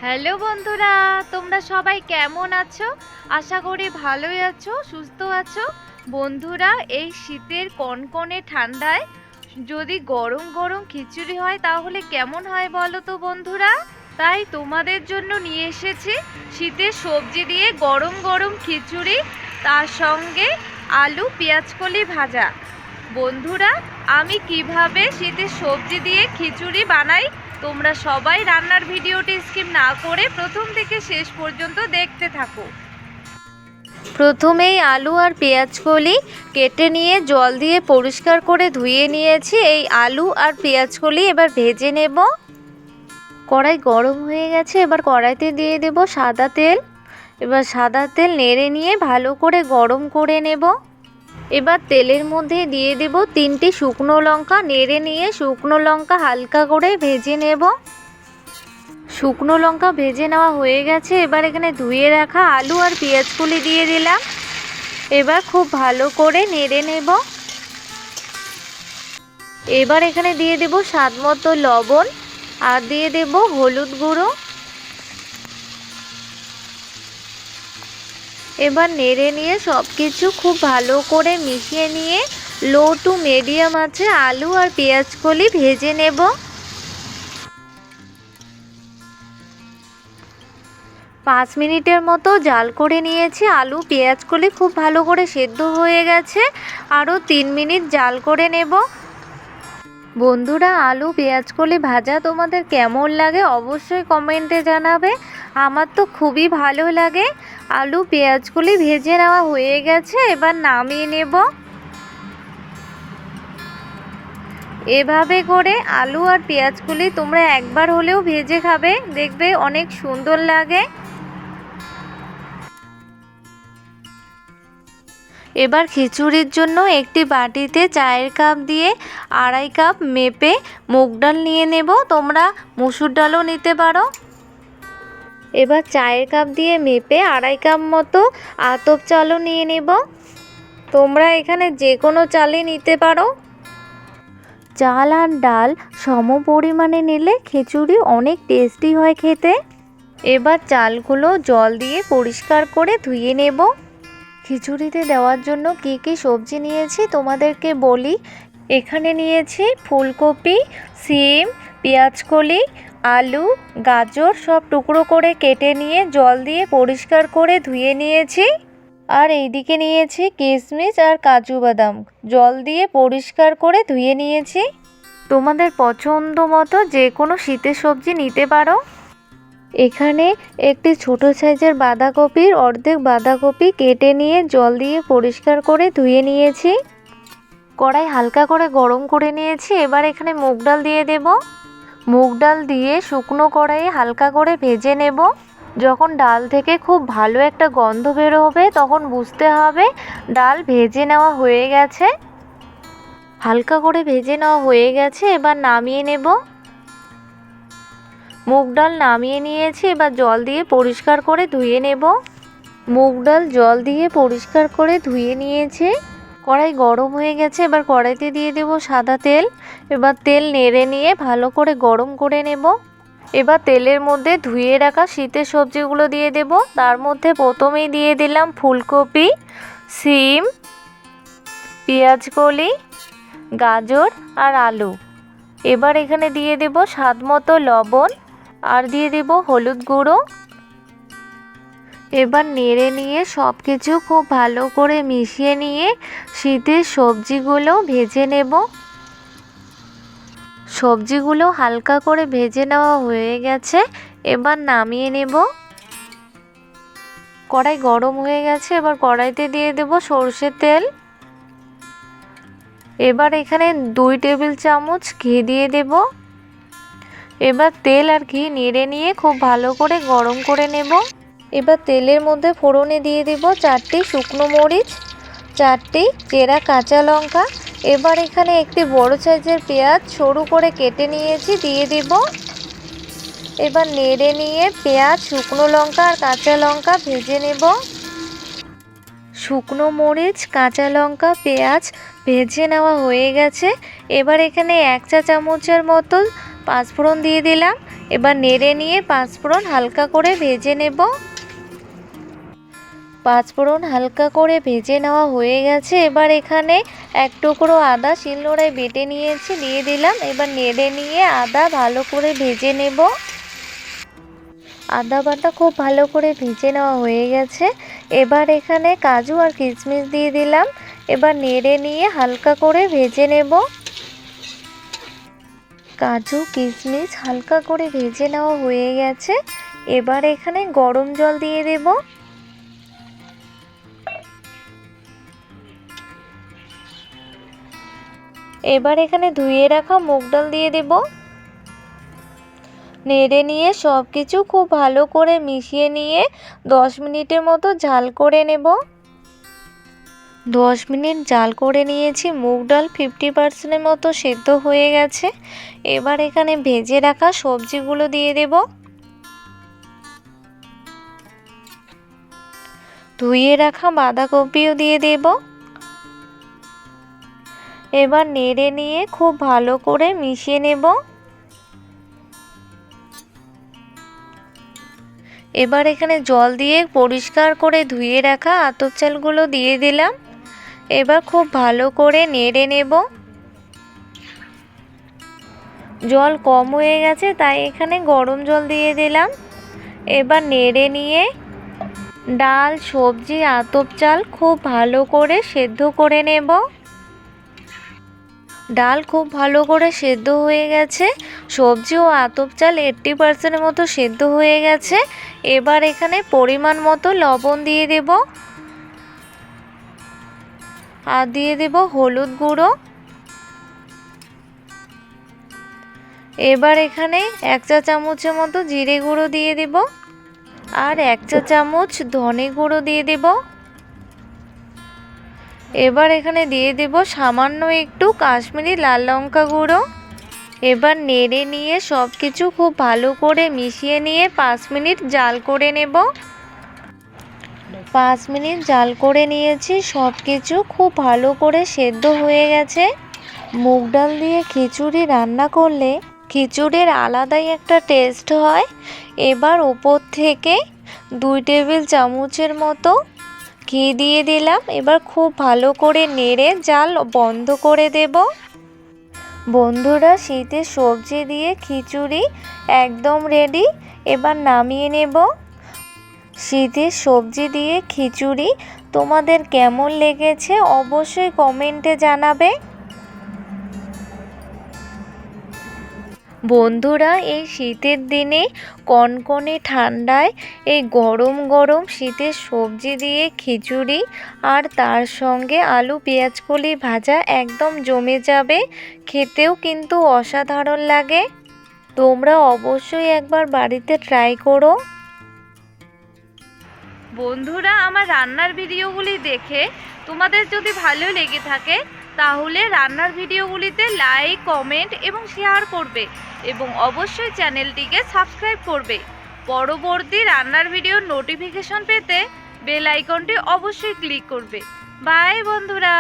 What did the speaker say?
Hello বন্ধুরা, তোমরা সবাই কেমন আছো? আশা করি ভালোই আছো, সুস্থ আছো। বন্ধুরা, এই শীতের কনকনে ঠান্ডায় যদি গরম গরম খিচুড়ি হয় তাহলে কেমন হয় বলো তো বন্ধুরা। তাই তোমাদের জন্য নিয়ে এসেছি শীতের সবজি দিয়ে গরম গরম খিচুড়ি, তার সঙ্গে আলু পেঁয়াজকলি ভাজা। বন্ধুরা, আমি কিভাবে শীতের সবজি দিয়ে খিচুড়ি বানাই তোমরা সবাই রান্নার ভিডিওটি স্কিপ না করে প্রথম থেকে শেষ পর্যন্ত দেখতে থাকো। প্রথমেই আলু আর পেঁয়াজকলি কেটে নিয়ে জল দিয়ে পরিষ্কার করে ধুয়ে নিয়েছি। এই আলু আর পেঁয়াজকলি এবার ভেজে নেব। কড়াই গরম হয়ে গেছে, এবার কড়াইতে দিয়ে দেব সাদা তেল। এবার সাদা তেল নেড়ে নিয়ে ভালো করে গরম করে নেব। এবার তেলের মধ্যে দিয়ে দেব 3টে শুকনো লঙ্কা। নেড়ে নিয়ে শুকনো লঙ্কা হালকা করে ভেজে নেব। শুকনো লঙ্কা ভেজে নেওয়া হয়ে গেছে। এবার এখানে ধুয়ে রাখা আলু আর পেঁয়াজকলি দিয়ে দিলাম। এবার খুব ভালো করে নেড়ে নেব। এবার এখানে দিয়ে দেব স্বাদ মতো লবণ আর দিয়ে দেব হলুদ গুঁড়ো। এবার নেড়ে নিয়ে সব কিছু খুব ভালো করে মিশিয়ে নিয়ে লো টু মিডিয়াম আঁচে আলু আর পেঁয়াজকলি ভেজে নেব। 5 মিনিটের মতো জাল করে নিয়েছি। আলু পেঁয়াজকলি খুব ভালো করে সেদ্ধ হয়ে গেছে। আরও 3 মিনিট জাল করে নেব। বন্ধুরা, আলু পেঁয়াজকলি ভাজা তোমাদের কেমন লাগে অবশ্যই কমেন্টে জানাবে। আমার তো খুবই ভালো লাগে। আলু পেঁয়াজকলি ভেজে নেওয়া হয়ে গেছে, এবার নামিয়ে নেব। এভাবে করে আলু আর পেঁয়াজকলি তোমরা একবার হলেও ভেজে খাবে, দেখবে অনেক সুন্দর লাগে। এবার খিচুড়ির জন্য একটি বাটিতে চায়ের কাপ দিয়ে 2.5 কাপ মেপে মুগ ডাল নিয়ে নেব। তোমরা মসুর ডালও নিতে পারো। এবার চায়ের কাপ দিয়ে মেপে 2.5 কাপ মতো আতপ চালও নিয়ে নেব। তোমরা এখানে যে কোনো চালই নিতে পারো। চাল আর ডাল সম পরিমাণে নিলে খিচুড়ি অনেক টেস্টি হয় খেতে। এবার চালগুলো জল দিয়ে পরিষ্কার করে ধুয়ে নেব। খিচুড়িতে দেওয়ার জন্য কি কি সবজি নিয়েছি তোমাদেরকে বলি। এখানে নিয়েছি ফুলকপি, সিম, পেঁয়াজকলি, আলু, গাজর সব টুকরো করে কেটে নিয়ে জল দিয়ে পরিষ্কার করে ধুয়ে নিয়েছি। আর এইদিকে নিয়েছি কিশমিশ আর কাজু বাদাম, জল দিয়ে পরিষ্কার করে ধুয়ে নিয়েছি। তোমাদের পছন্দ মতো যে কোনো শীতের সবজি নিতে পারো। এখানে একটি ছোট সাইজের বাঁধাকপির অর্ধেক বাঁধাকপি কেটে নিয়ে জল দিয়ে পরিষ্কার করে ধুয়ে নিয়েছি। কড়াই হালকা করে গরম করে নিয়েছি। এবার এখানে মুগ ডাল দিয়ে দেব। মুগ ডাল দিয়ে শুকনো কড়াইয়ে হালকা করে ভেজে নেব। যখন ডাল থেকে খুব ভালো একটা গন্ধ বেরোবে তখন বুঝতে হবে ডাল ভেজে নেওয়া হয়ে গেছে। হালকা করে ভেজে নেওয়া হয়ে গেছে, এবার নামিয়ে নেব। মুগ ডাল নামিয়ে নিয়েছি। এবার জল দিয়ে পরিষ্কার করে ধুয়ে নেব। মুগ ডাল জল দিয়ে পরিষ্কার করে ধুয়ে নিয়েছি। কড়াই গরম হয়ে গেছে। এবার কড়াইতে দিয়ে দেব সাদা তেল। এবার তেল নেড়ে নিয়ে ভালো করে গরম করে নেব। এবার তেলের মধ্যে ধুয়ে রাখা শীতের সবজিগুলো দিয়ে দেব। তার মধ্যে প্রথমেই দিয়ে দিলাম ফুলকপি, সিম, পেঁয়াজকলি, গাজর আর আলু। এবার এখানে দিয়ে দেব স্বাদ মতো লবণ আর দিয়ে দেব হলুদ গুঁড়ো। এবার নেড়ে নিয়ে সব কিছু খুব ভালো করে মিশিয়ে নিয়ে শীতের সবজিগুলো ভেজে নেব। সবজিগুলো হালকা করে ভেজে নেওয়া হয়ে গেছে, এবার নামিয়ে নেব। কড়াই গরম হয়ে গেছে। এবার কড়াইতে দিয়ে দেব সরষের তেল। এবার এখানে 2 টেবিল চামচ ঘি দিয়ে দেব। এবার তেল আর ঘি নেড়ে নিয়ে খুব ভালো করে গরম করে নেব। এবার তেলের মধ্যে ফোড়নে দিয়ে দেব 4টি শুকনো মরিচ, 4টি চেরা কাঁচা লঙ্কা। এবার এখানে একটি বড় সাইজের পেঁয়াজ সরু করে কেটে নিয়েছি, দিয়ে দেব। এবার নেড়ে নিয়ে পেঁয়াজ, শুকনো লঙ্কা আর কাঁচা লঙ্কা ভেজে নেব। শুকনো মরিচ, কাঁচা লঙ্কা, পেঁয়াজ ভেজে নেওয়া হয়ে গেছে। এবার এখানে 1 চা চামচের মতো পাঁচফোড়ন দিয়ে দিলাম। এবার নেড়ে নিয়ে পাঁচফোড়ন হালকা করে ভেজে নেব। পাঁচফোড়ন হালকা করে ভেজে নেওয়া হয়ে গেছে। এবার এখানে এক টুকরো আদা শিলনোড়ায় বেটে নিয়েছি, দিয়ে দিলাম। এবার নেড়ে নিয়ে আদা ভালো করে ভেজে নেব। আদা বাটা খুব ভালো করে ভেজে নেওয়া হয়ে গেছে। এবার এখানে কাজু আর কিশমিশ দিয়ে দিলাম। এবার নেড়ে নিয়ে হালকা করে ভেজে নেব। কাজু কিশমিশ হালকা করে ভেজে নেওয়া হয়ে গেছে। এবার এখানে গরম জল দিয়ে দেব। এবার এখানে ধুয়ে রাখা মুগ ডাল দিয়ে দেব। নেড়ে নিয়ে সব কিছু খুব ভালো করে মিশিয়ে নিয়ে 10 মিনিটের মতো ঝাল করে নেব। 10 মিনিট জাল করে নিয়েছি। মুগ ডাল 50% মতো সেদ্ধ হয়ে গেছে। এবার এখানে ভেজে রাখা সবজিগুলো দিয়ে দেব। ধুয়ে রাখা বাঁধাকপিও দিয়ে দেব। এবার নেড়ে নিয়ে খুব ভালো করে মিশিয়ে নেব। এবার এখানে জল দিয়ে পরিষ্কার করে ধুয়ে রাখা আতপ চালগুলো দিয়ে দিলাম। এবার খুব ভালো করে নেড়ে নেব। জল কম হয়ে গেছে, তাই এখানে গরম জল দিয়ে দিলাম। এবার নেড়ে নিয়ে ডাল, সবজি, আতপ চাল খুব ভালো করে সেদ্ধ করে নেব। ডাল খুব ভালো করে সেদ্ধ হয়ে গেছে। সবজি ও আতপ চাল 80% মতো সেদ্ধ হয়ে গেছে। এবার এখানে পরিমাণ মতো লবণ দিয়ে দেব আর দিয়ে দেব হলুদ গুঁড়ো। এবার এখানে 1 চা চামচের মতো জিরে গুঁড়ো দিয়ে দেব আর 1 চা চামচ ধনে গুঁড়ো দিয়ে দেব। এবার এখানে দিয়ে দেব সামান্য একটু কাশ্মীরি লাল লঙ্কা গুঁড়ো। এবার নেড়ে নিয়ে সব কিছু খুব ভালো করে মিশিয়ে নিয়ে 5 মিনিট জাল করে নেব। 5 মিনিট জাল করে নিয়েছি। সব কিছু খুব ভালো করে সেদ্ধ হয়ে গেছে। মুগ ডাল দিয়ে খিচুড়ি রান্না করলে খিচুড়ির আলাদাই একটা টেস্ট হয়। এবার উপর থেকে 2 টেবিল চামচের মতো ঘি দিয়ে দিলাম। এবার খুব ভালো করে নেড়ে জাল বন্ধ করে দেব। বন্ধুরা, শীতের সবজি দিয়ে খিচুড়ি একদম রেডি। এবার নামিয়ে নেব। শীতের সবজি দিয়ে খিচুড়ি তোমাদের কেমন লেগেছে অবশ্যই কমেন্টে জানাবে। বন্ধুরা, এই শীতের দিনে কনকনে ঠান্ডায় এই গরম গরম শীতের সবজি দিয়ে খিচুড়ি আর তার সঙ্গে আলু পেঁয়াজকলি ভাজা একদম জমে যাবে। খেতেও কিন্তু অসাধারণ লাগে। তোমরা অবশ্যই একবার বাড়িতে ট্রাই করো। বন্ধুরা, আমার রান্নার ভিডিওগুলি দেখে তোমাদের যদি ভালো লেগে থাকে তাহলে রান্নার ভিডিওগুলিতে লাইক, কমেন্ট এবং শেয়ার করবে এবং অবশ্যই চ্যানেলটিকে সাবস্ক্রাইব করবে। পরবর্তী রান্নার ভিডিওর নোটিফিকেশন পেতে বেল আইকনটি অবশ্যই ক্লিক করবে। বাই বন্ধুরা।